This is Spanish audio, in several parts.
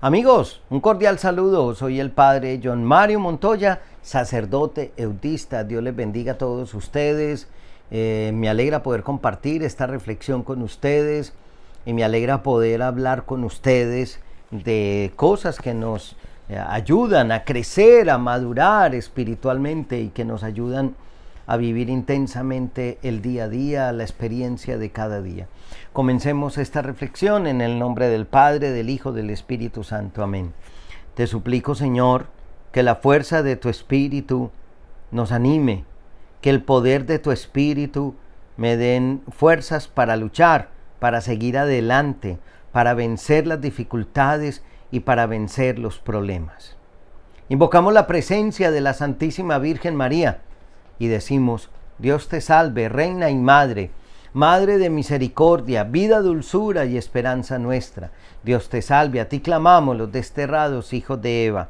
Amigos, un cordial saludo. Soy el padre John Mario Montoya, sacerdote eudista. Dios les bendiga a todos ustedes. Me alegra poder compartir esta reflexión con ustedes y me alegra poder hablar con ustedes de cosas que nos ayudan a crecer, a madurar espiritualmente y que nos ayudan a vivir intensamente el día a día, la experiencia de cada día. Comencemos esta reflexión en el nombre del Padre, del Hijo, del Espíritu Santo. Amén. Te suplico, Señor, que la fuerza de tu Espíritu nos anime, que el poder de tu Espíritu me den fuerzas para luchar, para seguir adelante, para vencer las dificultades y para vencer los problemas. Invocamos la presencia de la Santísima Virgen María y decimos: Dios te salve, Reina y Madre, Madre de misericordia, vida, dulzura y esperanza nuestra. Dios te salve, a ti clamamos los desterrados hijos de Eva.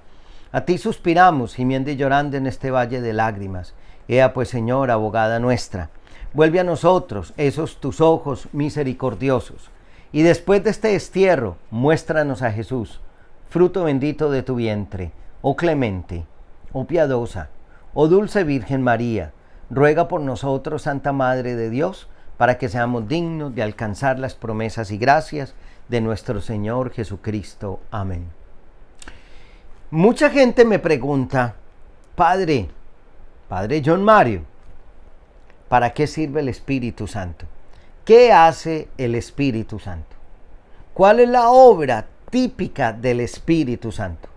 A ti suspiramos, gimiendo y llorando en este valle de lágrimas. Ea pues, Señor, abogada nuestra, vuelve a nosotros esos tus ojos misericordiosos. Y después de este destierro, muéstranos a Jesús, fruto bendito de tu vientre. Oh clemente, oh piadosa, oh dulce Virgen María, ruega por nosotros, Santa Madre de Dios, para que seamos dignos de alcanzar las promesas y gracias de nuestro Señor Jesucristo. Amén. Mucha gente me pregunta: Padre John Mario, ¿para qué sirve el Espíritu Santo? ¿Qué hace el Espíritu Santo? ¿Cuál es la obra típica del Espíritu Santo?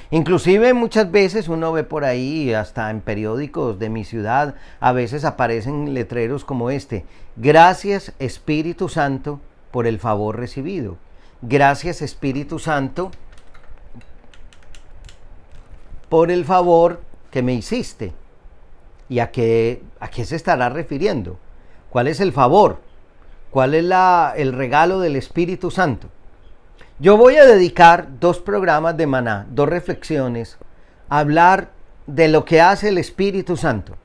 Inclusive muchas veces uno ve por ahí, hasta en periódicos de mi ciudad, a veces aparecen letreros como este: gracias Espíritu Santo por el favor recibido. Gracias Espíritu Santo por el favor que me hiciste. ¿Y a qué se estará refiriendo? ¿Cuál es el favor? ¿Cuál es el regalo del Espíritu Santo? Yo voy a dedicar 2 programas de Maná, 2 reflexiones, a hablar de lo que hace el Espíritu Santo,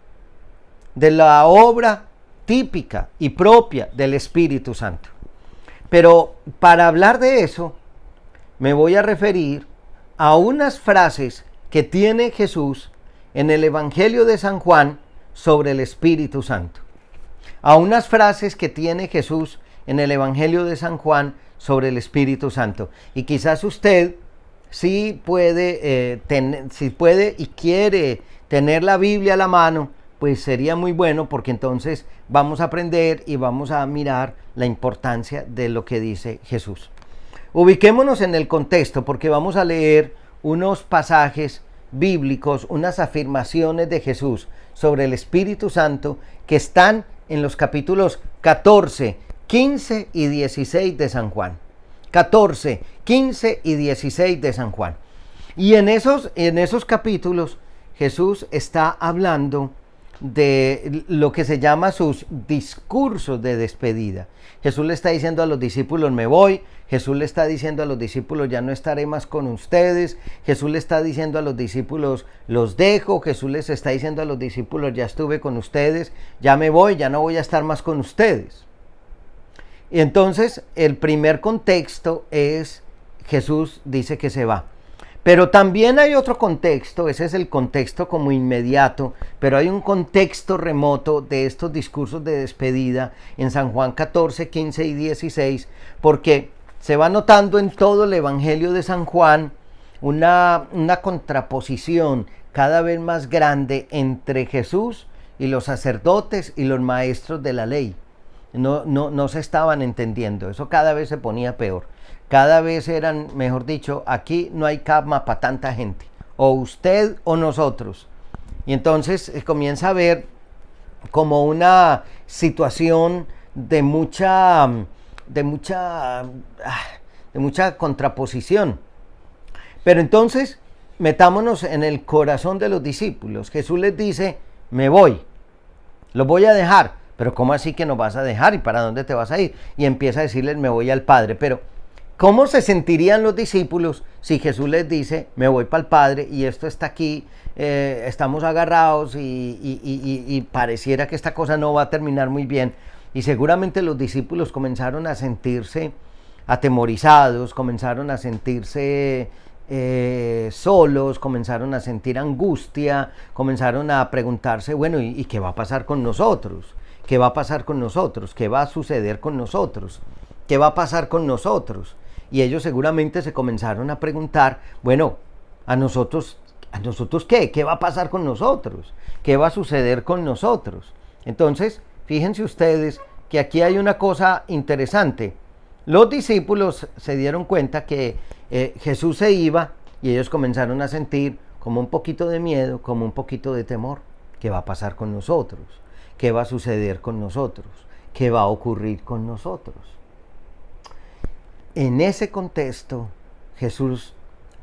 de la obra típica y propia del Espíritu Santo. Pero para hablar de eso, me voy a referir a unas frases que tiene Jesús en el Evangelio de San Juan sobre el Espíritu Santo. A unas frases que tiene Jesús en el Evangelio de San Juan sobre el Espíritu Santo. Y quizás usted si puede y quiere tener la Biblia a la mano, pues sería muy bueno, porque entonces vamos a aprender y vamos a mirar la importancia de lo que dice Jesús. Ubiquémonos en el contexto, porque vamos a leer unos pasajes bíblicos, unas afirmaciones de Jesús sobre el Espíritu Santo que están en los capítulos 14, 15 y 16 de San Juan. 14, 15 y 16 de San Juan. Y en esos capítulos Jesús está hablando de lo que se llama sus discursos de despedida. Jesús le está diciendo a los discípulos: me voy. Jesús le está diciendo a los discípulos: ya no estaré más con ustedes. Jesús le está diciendo a los discípulos: los dejo. Jesús les está diciendo a los discípulos: ya estuve con ustedes, ya me voy, ya no voy a estar más con ustedes. Y entonces el primer contexto es: Jesús dice que se va. Pero también hay otro contexto, ese es el contexto como inmediato, pero hay un contexto remoto de estos discursos de despedida en San Juan 14, 15 y 16, porque se va notando en todo el Evangelio de San Juan una contraposición cada vez más grande entre Jesús y los sacerdotes y los maestros de la ley. No se estaban entendiendo, eso cada vez se ponía peor. Cada vez eran, mejor dicho, aquí no hay cama para tanta gente, o usted o nosotros. Y entonces comienza a ver como una situación de mucha contraposición. Pero entonces metámonos en el corazón de los discípulos. Jesús les dice: me voy, los voy a dejar. Pero ¿cómo así que nos vas a dejar? ¿Y para dónde te vas a ir? Y empieza a decirles: me voy al Padre. Pero ¿cómo se sentirían los discípulos si Jesús les dice: me voy para el Padre y esto está aquí, estamos agarrados y pareciera que esta cosa no va a terminar muy bien? Y seguramente los discípulos comenzaron a sentirse atemorizados, comenzaron a sentirse solos, comenzaron a sentir angustia, comenzaron a preguntarse, bueno, ¿y qué va a pasar con nosotros? ¿Qué va a pasar con nosotros? ¿Qué va a suceder con nosotros? ¿Qué va a pasar con nosotros? Y ellos seguramente se comenzaron a preguntar, bueno, ¿a nosotros qué? ¿Qué va a pasar con nosotros? ¿Qué va a suceder con nosotros? Entonces, fíjense ustedes que aquí hay una cosa interesante. Los discípulos se dieron cuenta que Jesús se iba y ellos comenzaron a sentir como un poquito de miedo, como un poquito de temor. ¿Qué va a pasar con nosotros? ¿Qué va a suceder con nosotros? ¿Qué va a ocurrir con nosotros? En ese contexto, Jesús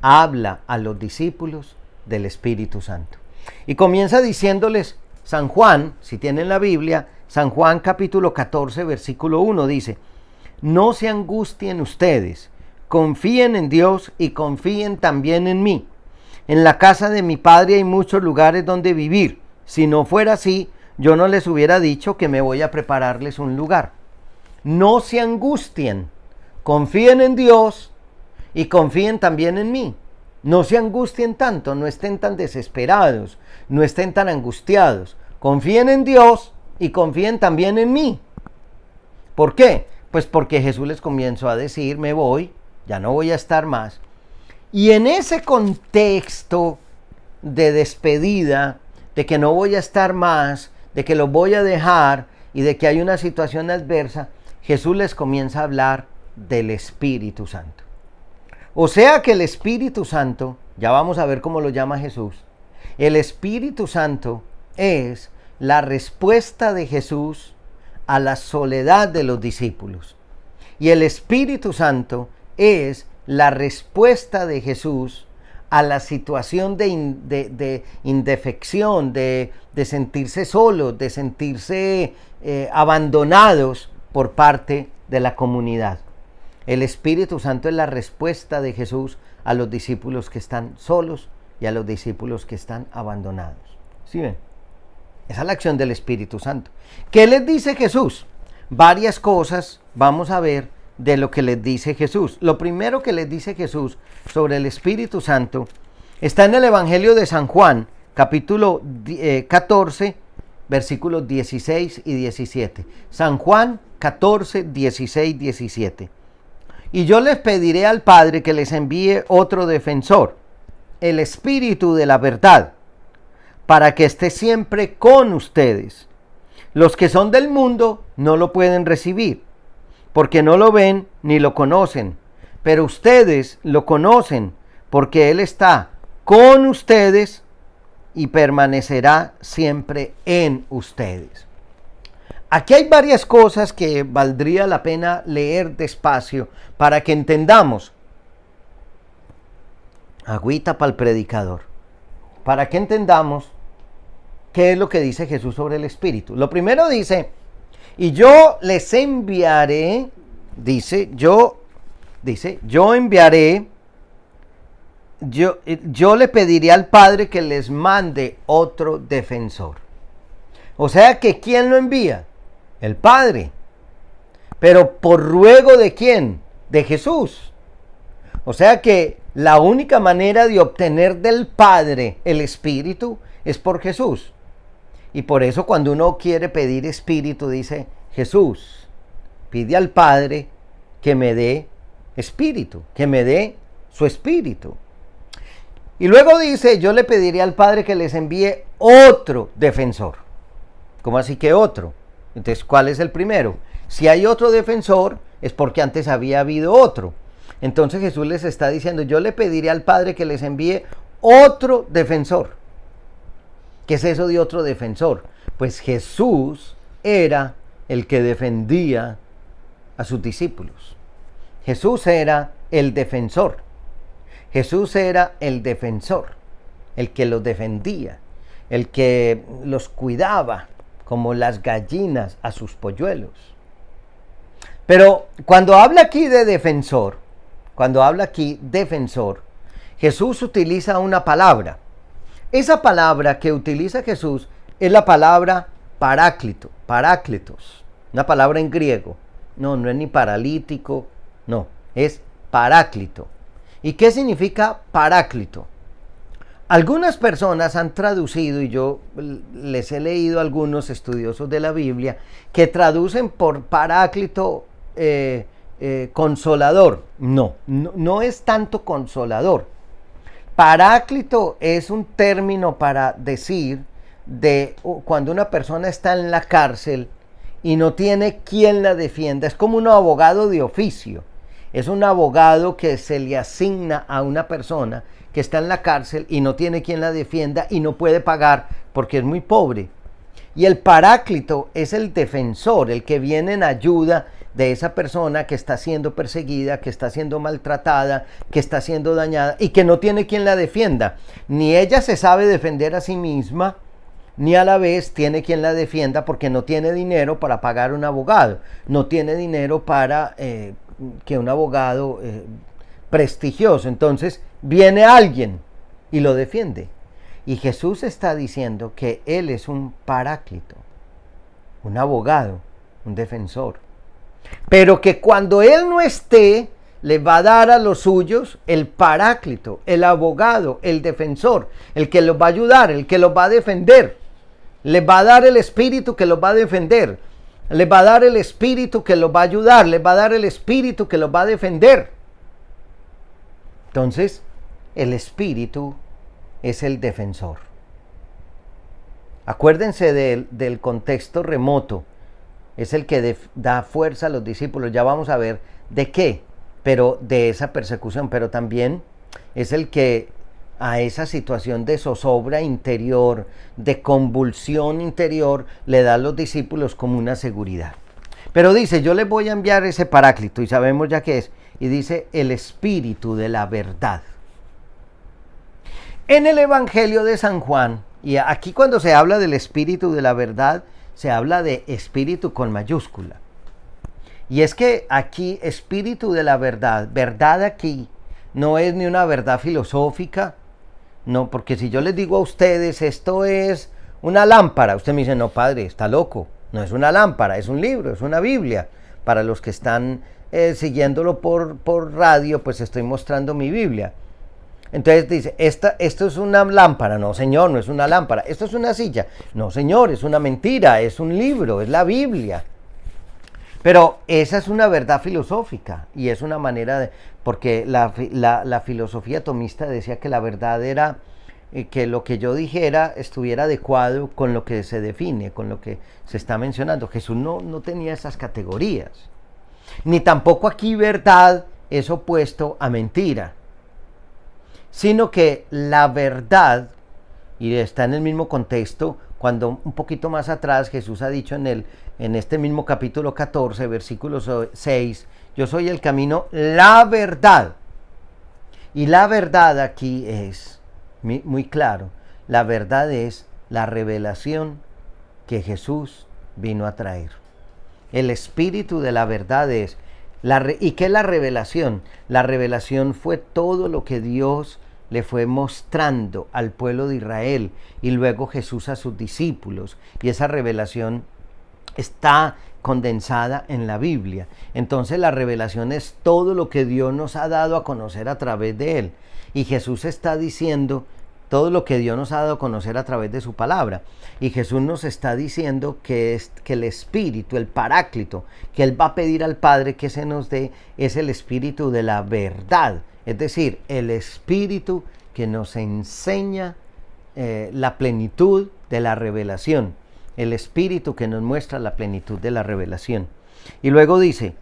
habla a los discípulos del Espíritu Santo. Y comienza diciéndoles, San Juan, si tienen la Biblia, San Juan capítulo 14, versículo 1 dice, no se angustien ustedes, confíen en Dios y confíen también en mí. En la casa de mi Padre hay muchos lugares donde vivir. Si no fuera así, yo no les hubiera dicho que me voy a prepararles un lugar. No se angustien, confíen en Dios y confíen también en mí. No se angustien tanto, no estén tan desesperados, no estén tan angustiados. Confíen en Dios y confíen también en mí. ¿Por qué? Pues porque Jesús les comenzó a decir, me voy, ya no voy a estar más. Y en ese contexto de despedida, de que no voy a estar más, de que los voy a dejar y de que hay una situación adversa, Jesús les comienza a hablar del Espíritu Santo. O sea que el Espíritu Santo, ya vamos a ver cómo lo llama Jesús, el Espíritu Santo es la respuesta de Jesús a la soledad de los discípulos. Y el Espíritu Santo es la respuesta de Jesús a la situación de indefección, de sentirse solos, de sentirse abandonados por parte de la comunidad. El Espíritu Santo es la respuesta de Jesús a los discípulos que están solos y a los discípulos que están abandonados. ¿Sí ven? Esa es la acción del Espíritu Santo. ¿Qué les dice Jesús? Varias cosas vamos a ver de lo que les dice Jesús. Lo primero que les dice Jesús sobre el Espíritu Santo está en el Evangelio de San Juan, capítulo 14, versículos 16 y 17. San Juan 14, 16, 17. Y yo les pediré al Padre que les envíe otro defensor, el Espíritu de la verdad, para que esté siempre con ustedes. Los que son del mundo no lo pueden recibir, porque no lo ven ni lo conocen, pero ustedes lo conocen, porque Él está con ustedes y permanecerá siempre en ustedes. Aquí hay varias cosas que valdría la pena leer despacio para que entendamos. Agüita para el predicador. Para que entendamos qué es lo que dice Jesús sobre el Espíritu. Lo primero dice, y yo les enviaré, yo enviaré, yo le pediré al Padre que les mande otro defensor. O sea que ¿quién lo envía? El Padre. Pero ¿por ruego de quién? De Jesús. O sea que la única manera de obtener del Padre el Espíritu es por Jesús. Y por eso cuando uno quiere pedir Espíritu dice, Jesús, pide al Padre que me dé Espíritu, que me dé su Espíritu. Y luego dice, yo le pediré al Padre que les envíe otro defensor. ¿Cómo así que otro? Entonces, ¿cuál es el primero? Si hay otro defensor, es porque antes había habido otro. Entonces Jesús les está diciendo, yo le pediré al Padre que les envíe otro defensor. ¿Qué es eso de otro defensor? Pues Jesús era el que defendía a sus discípulos. Jesús era el defensor. Jesús era el defensor, el que los defendía, el que los cuidaba como las gallinas a sus polluelos. Pero cuando habla aquí de defensor, Jesús utiliza una palabra. Esa palabra que utiliza Jesús es la palabra paráclitos, una palabra en griego. No es ni paralítico, no, es Paráclito. ¿Y qué significa Paráclito? Algunas personas han traducido, y yo les he leído a algunos estudiosos de la Biblia, que traducen por Paráclito consolador. No es tanto consolador. Paráclito es un término para decir de cuando una persona está en la cárcel y no tiene quien la defienda. Es como un abogado de oficio. Es un abogado que se le asigna a una persona que está en la cárcel y no tiene quien la defienda y no puede pagar porque es muy pobre. Y el Paráclito es el defensor, el que viene en ayuda de esa persona que está siendo perseguida, que está siendo maltratada, que está siendo dañada y que no tiene quien la defienda. Ni ella se sabe defender a sí misma, ni a la vez tiene quien la defienda porque no tiene dinero para pagar un abogado, no tiene dinero para que un abogado prestigioso. Entonces viene alguien y lo defiende. Y Jesús está diciendo que Él es un Paráclito, un abogado, un defensor. Pero que cuando Él no esté, le va a dar a los suyos el Paráclito, el abogado, el defensor, el que los va a ayudar, el que los va a defender. Les va a dar el Espíritu que los va a defender. Les va a dar el Espíritu que los va a ayudar. Les va a dar el Espíritu que los va a defender. Entonces, el Espíritu es el defensor. Acuérdense del contexto remoto. Es el que da fuerza a los discípulos. Ya vamos a ver de qué, pero de esa persecución. Pero también es el que a esa situación de zozobra interior, de convulsión interior, le da a los discípulos como una seguridad. Pero dice, yo les voy a enviar ese Paráclito, y sabemos ya qué es. Y dice, el Espíritu de la verdad. En el Evangelio de San Juan, y aquí cuando se habla del Espíritu de la verdad, se habla de Espíritu con mayúscula. Y es que aquí, Espíritu de la verdad, verdad aquí, no es ni una verdad filosófica, no, porque si yo les digo a ustedes, esto es una lámpara, usted me dice, no padre, está loco, no es una lámpara, es un libro, es una Biblia. Para los que están siguiéndolo por radio, pues estoy mostrando mi Biblia. Entonces dice, esto es una lámpara. No, señor, no es una lámpara. Esto es una silla. No, señor, es una mentira, es un libro, es la Biblia. Pero esa es una verdad filosófica y es una manera de... Porque la filosofía tomista decía que la verdad era que lo que yo dijera estuviera adecuado con lo que se define, con lo que se está mencionando. Jesús no tenía esas categorías. Ni tampoco aquí verdad es opuesto a mentira, sino que la verdad, y está en el mismo contexto, cuando un poquito más atrás Jesús ha dicho en este mismo capítulo 14, versículo 6, yo soy el camino, la verdad. Y la verdad aquí es muy claro, la verdad es la revelación que Jesús vino a traer. El espíritu de la verdad es, ¿y qué es la revelación? La revelación fue todo lo que Dios le fue mostrando al pueblo de Israel y luego Jesús a sus discípulos. Y esa revelación está condensada en la Biblia. Entonces la revelación es todo lo que Dios nos ha dado a conocer a través de Él. Y Jesús está diciendo todo lo que Dios nos ha dado a conocer a través de su palabra. Y Jesús nos está diciendo que el Espíritu, el Paráclito, que Él va a pedir al Padre que se nos dé, es el Espíritu de la verdad. Es decir, el Espíritu que nos enseña la plenitud de la revelación. El Espíritu que nos muestra la plenitud de la revelación. Y luego dice,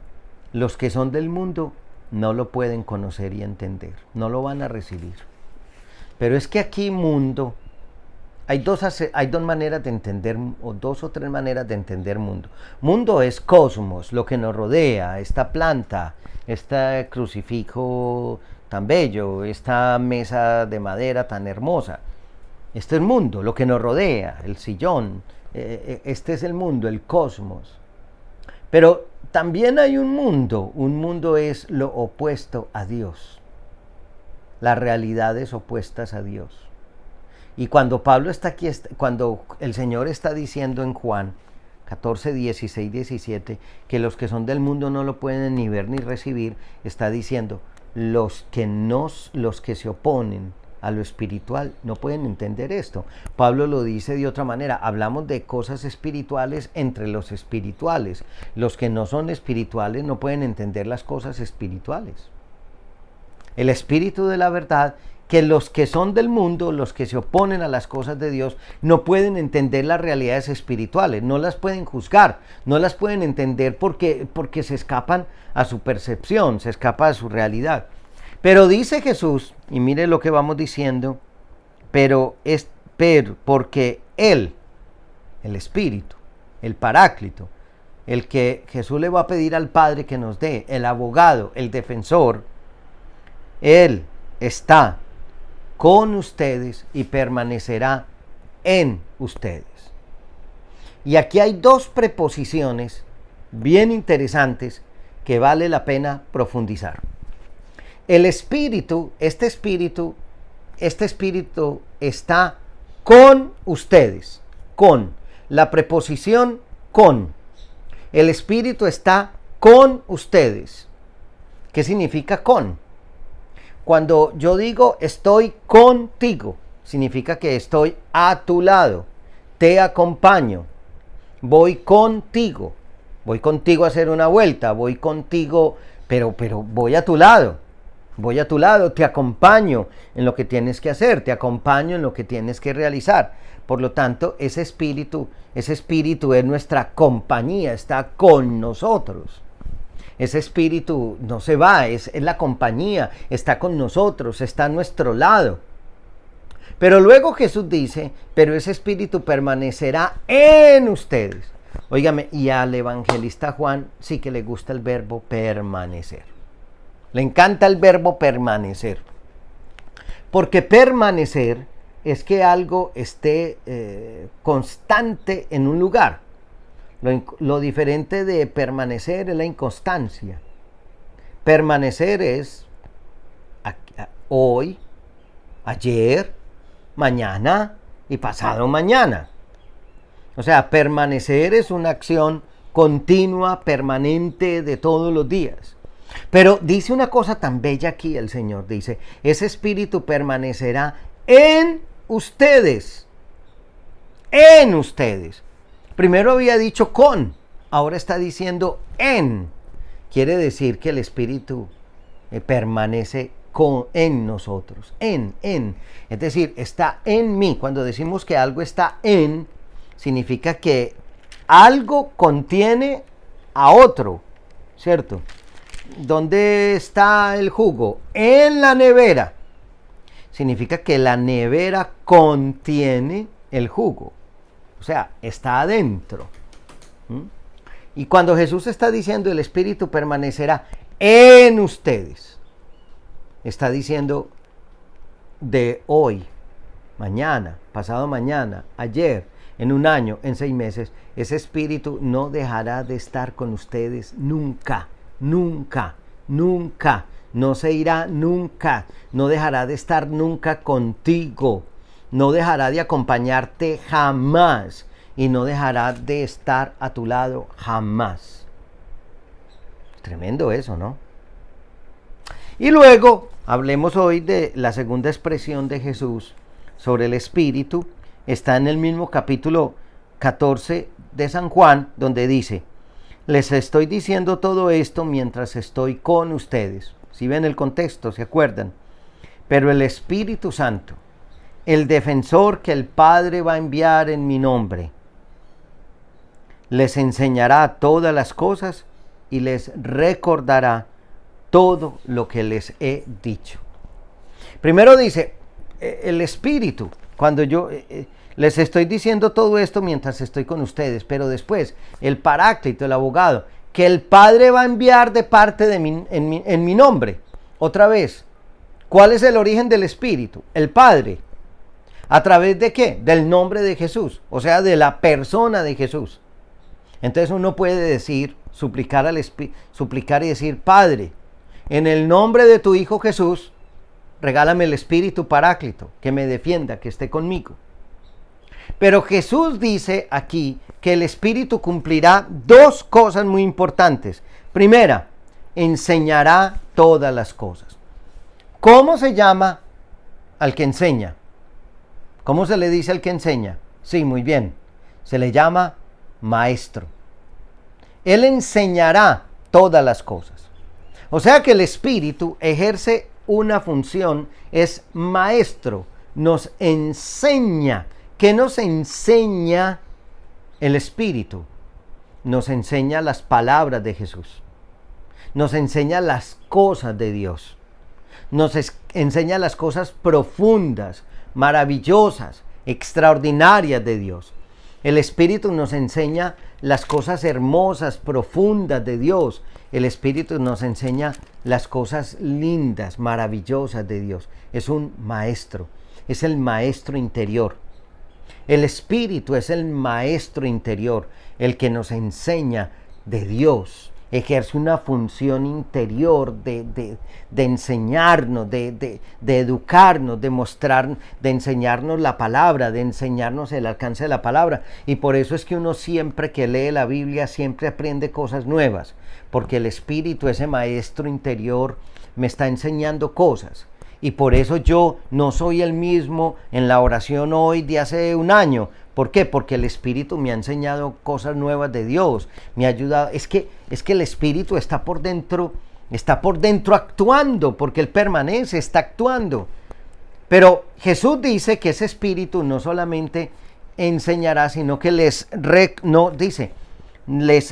los que son del mundo no lo pueden conocer y entender, no lo van a recibir. Pero es que aquí mundo, hay dos maneras de entender, o dos o tres maneras de entender mundo. Mundo es cosmos, lo que nos rodea, esta planta, este crucifijo tan bello, esta mesa de madera tan hermosa. Este es mundo, lo que nos rodea, el sillón, este es el mundo, el cosmos. Pero también hay un mundo es lo opuesto a Dios. Las realidades opuestas a Dios. Y cuando Pablo está aquí, cuando el Señor está diciendo en Juan 14, 16, 17, que los que son del mundo no lo pueden ni ver ni recibir, está diciendo, los que se oponen a lo espiritual no pueden entender esto. Pablo lo dice de otra manera, hablamos de cosas espirituales entre los espirituales. Los que no son espirituales no pueden entender las cosas espirituales. El espíritu de la verdad, que los que son del mundo, los que se oponen a las cosas de Dios, no pueden entender las realidades espirituales, no las pueden juzgar, no las pueden entender porque se escapan a su percepción, se escapa a su realidad. Pero dice Jesús, y mire lo que vamos diciendo, pero porque Él, el Espíritu, el Paráclito, el que Jesús le va a pedir al Padre que nos dé, el abogado, el defensor, Él está con ustedes y permanecerá en ustedes. Y aquí hay dos preposiciones bien interesantes que vale la pena profundizar. El Espíritu, este Espíritu está con ustedes, con la preposición con. El Espíritu está con ustedes. ¿Qué significa con? Cuando yo digo estoy contigo, significa que estoy a tu lado, te acompaño, voy contigo a hacer una vuelta, voy contigo, pero voy a tu lado. Voy a tu lado, te acompaño en lo que tienes que hacer, te acompaño en lo que tienes que realizar. Por lo tanto, ese espíritu es nuestra compañía, está con nosotros. Ese espíritu no se va, es la compañía, está con nosotros, está a nuestro lado. Pero luego Jesús dice, pero ese espíritu permanecerá en ustedes. Óigame, y al evangelista Juan sí que le gusta el verbo permanecer. Le encanta el verbo permanecer. Porque permanecer es que algo esté constante en un lugar. Lo diferente de permanecer es la inconstancia. Permanecer es hoy, ayer, mañana y pasado mañana. O sea, permanecer es una acción continua, permanente de todos los días. Pero dice una cosa tan bella aquí el Señor, dice, ese espíritu permanecerá en ustedes. En ustedes. Primero había dicho con, ahora está diciendo en. Quiere decir que el espíritu permanece en nosotros. En. Es decir, está en mí. Cuando decimos que algo está en, significa que algo contiene a otro, ¿cierto? ¿Dónde está el jugo? En la nevera. Significa que la nevera contiene el jugo. O sea, está adentro. Y cuando Jesús está diciendo el Espíritu permanecerá en ustedes, está diciendo de hoy, mañana, pasado mañana, ayer, en un año, en 6 meses, ese Espíritu no dejará de estar con ustedes nunca. Nunca, nunca, no se irá nunca, no dejará de estar nunca contigo, no dejará de acompañarte jamás y no dejará de estar a tu lado jamás. Tremendo eso, ¿no? Y luego hablemos hoy de la segunda expresión de Jesús sobre el Espíritu. Está en el mismo capítulo 14 de San Juan, donde dice: les estoy diciendo todo esto mientras estoy con ustedes. Si ven el contexto, ¿se acuerdan? Pero el Espíritu Santo, el defensor que el Padre va a enviar en mi nombre, les enseñará todas las cosas y les recordará todo lo que les he dicho. Primero dice, el Espíritu, cuando yo... les estoy diciendo todo esto mientras estoy con ustedes, pero después el Paráclito, el abogado, que el Padre va a enviar de parte de mí, en mi nombre. Otra vez, ¿cuál es el origen del Espíritu? El Padre. ¿A través de qué? Del nombre de Jesús, o sea, de la persona de Jesús. Entonces uno puede decir, suplicar y decir, Padre, en el nombre de tu Hijo Jesús, regálame el Espíritu Paráclito, que me defienda, que esté conmigo. Pero Jesús dice aquí que el Espíritu cumplirá dos cosas muy importantes. Primera, enseñará todas las cosas. ¿Cómo se llama al que enseña? ¿Cómo se le dice al que enseña? Sí, muy bien. Se le llama maestro. Él enseñará todas las cosas. O sea que el Espíritu ejerce una función, es maestro, nos enseña. ¿Qué nos enseña el Espíritu? Nos enseña las palabras de Jesús. Nos enseña las cosas de Dios. Nos enseña las cosas profundas, maravillosas, extraordinarias de Dios. El Espíritu nos enseña las cosas hermosas, profundas de Dios. El Espíritu nos enseña las cosas lindas, maravillosas de Dios. Es un maestro, es el maestro interior. El Espíritu es el maestro interior, el que nos enseña de Dios. Ejerce una función interior de enseñarnos, de educarnos, de mostrar, de enseñarnos la palabra, de enseñarnos el alcance de la palabra. Y por eso es que uno siempre que lee la Biblia siempre aprende cosas nuevas, porque el Espíritu, ese maestro interior, me está enseñando cosas. Y por eso yo no soy el mismo en la oración hoy de hace un año. ¿Por qué? Porque el Espíritu me ha enseñado cosas nuevas de Dios, me ha ayudado. Es que el Espíritu está por dentro actuando, porque Él permanece, está actuando. Pero Jesús dice que ese Espíritu no solamente enseñará, sino que les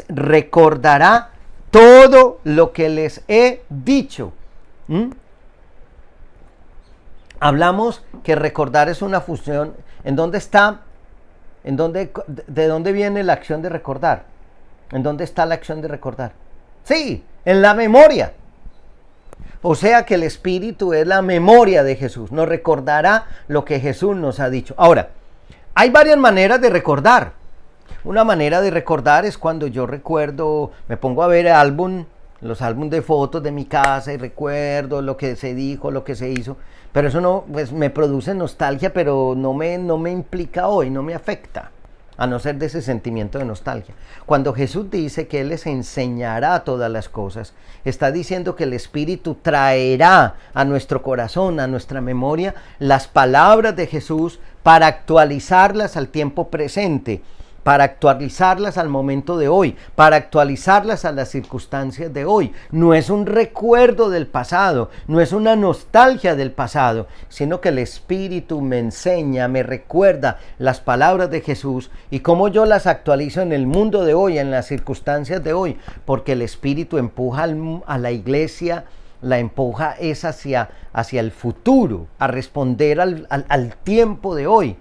recordará todo lo que les he dicho. Hablamos que recordar es una función. ¿En dónde está? ¿De dónde viene la acción de recordar? ¿En dónde está la acción de recordar? Sí, en la memoria. O sea que el Espíritu es la memoria de Jesús. Nos recordará lo que Jesús nos ha dicho. Ahora, hay varias maneras de recordar. Una manera de recordar es cuando yo recuerdo, me pongo a ver los álbumes de fotos de mi casa y recuerdo lo que se dijo, lo que se hizo. Pero eso no, pues me produce nostalgia, pero no me implica hoy, no me afecta, a no ser de ese sentimiento de nostalgia. Cuando Jesús dice que Él les enseñará todas las cosas, está diciendo que el Espíritu traerá a nuestro corazón, a nuestra memoria, las palabras de Jesús para actualizarlas al tiempo presente, para actualizarlas al momento de hoy, para actualizarlas a las circunstancias de hoy. No es un recuerdo del pasado, no es una nostalgia del pasado, sino que el Espíritu me enseña, me recuerda las palabras de Jesús y cómo yo las actualizo en el mundo de hoy, en las circunstancias de hoy, porque el Espíritu empuja a la iglesia, la empuja es hacia el futuro, a responder al tiempo de hoy.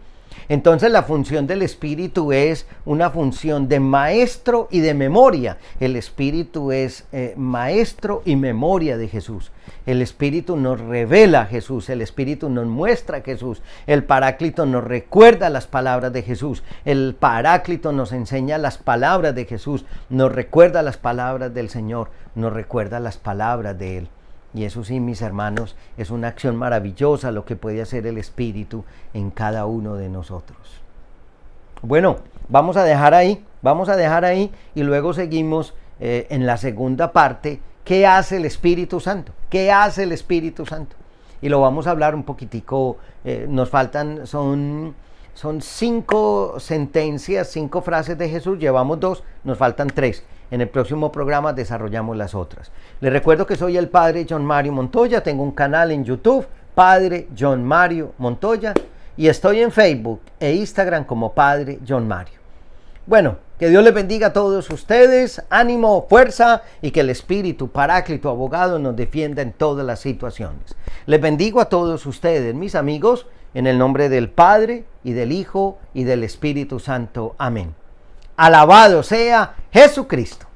Entonces la función del Espíritu es una función de maestro y de memoria. El Espíritu es maestro y memoria de Jesús. El Espíritu nos revela a Jesús, el Espíritu nos muestra a Jesús. El Paráclito nos recuerda las palabras de Jesús. El Paráclito nos enseña las palabras de Jesús, nos recuerda las palabras del Señor, nos recuerda las palabras de Él. Y eso sí, mis hermanos, es una acción maravillosa lo que puede hacer el Espíritu en cada uno de nosotros. Bueno, vamos a dejar ahí y luego seguimos en la segunda parte. ¿Qué hace el Espíritu Santo? ¿Qué hace el Espíritu Santo? Y lo vamos a hablar un poquitico, nos faltan, son 5 sentencias, 5 frases de Jesús, llevamos 2, nos faltan 3. En el próximo programa desarrollamos las otras. Les recuerdo que soy el Padre John Mario Montoya, tengo un canal en YouTube, Padre John Mario Montoya, y estoy en Facebook e Instagram como Padre John Mario. Bueno, que Dios les bendiga a todos ustedes, ánimo, fuerza, y que el Espíritu Paráclito, abogado, nos defienda en todas las situaciones. Les bendigo a todos ustedes, mis amigos, en el nombre del Padre, y del Hijo, y del Espíritu Santo. Amén. Alabado sea Jesucristo.